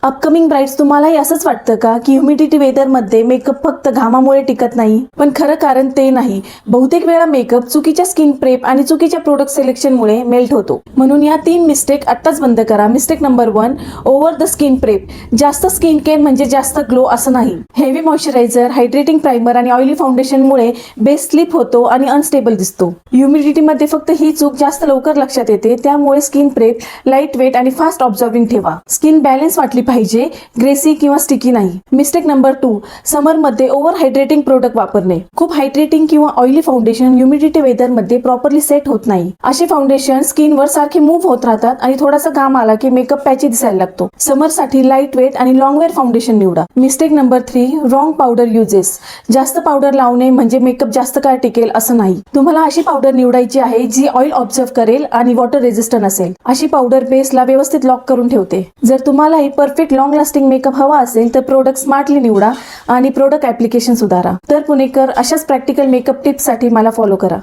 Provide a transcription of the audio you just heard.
Upcoming brides, तुम्हालाही असंच वाटतं का की ह्युमिडिटी वेदरमध्ये मेकअप फक्त घामामुळे टिकत नाही? पण खरं कारण ते नाही. बहुतेक वेळा मेकअप चुकीच्या स्किन प्रेप आणि चुकीच्या प्रोडक्ट सिलेक्शनमुळे मेल्ट होतो. म्हणून या 3 मिस्टेक आत्ताच बंद करा. Mistake number 1, over the skin prep. जास्त स्किन केअर म्हणजे जास्त ग्लो असं नाही. हेवी मॉइश्चरायझर, हायड्रेटिंग प्रायमर आणि ऑइली फाउंडेशनमुळे बेस स्लिप होतो आणि अनस्टेबल दिसतो. ह्युमिडिटीमध्ये फक्त ही चूक जास्त लवकर लक्षात येते. त्यामुळे स्किन प्रेप लाईट वेट आणि फास्ट ऑब्झर्विंग ठेवा. स्किन बॅलन्स वाटली पाहिजे, ग्रेसी किंवा स्टिकी नाही. मिस्टेक नंबर 2, समरमध्ये ओव्हर हायड्रेटिंग प्रोडक्ट वापरणे. खूप हायड्रेटिंग किंवा ऑइली फाउंडेशन ह्युमिडिटी वेदरमध्ये प्रॉपरली सेट होत नाही. असे फाउंडेशन स्किनवर सारखे मूव्ह होत राहतात आणि थोडासा घाम आला की मेकअप पॅची दिसायला लागतो. समरसाठी लाईट वेट आणि लॉंग वेअर फाउंडेशन निवडा. Mistake number 3, wrong powder uses. जास्त पावडर लावणे म्हणजे मेकअप जास्त काळ टिकेल असं नाही. तुम्हाला अशी पावडर निवडायची आहे जी ऑइल ऑब्झर्व करेल आणि वॉटर रेझिस्टंट असेल. अशी पावडर बेसला व्यवस्थित लॉक करून ठेवते. जर तुम्हालाही परफेक्ट लॉंग लास्टिंग मेकअप हवा असेल तर प्रोडक्ट स्मार्टली निवडा आणि प्रोडक्ट ऍप्लिकेशन सुधारा. तर पुणेकर, अशाच प्रॅक्टिकल मेकअप टिप्ससाठी मला फॉलो करा.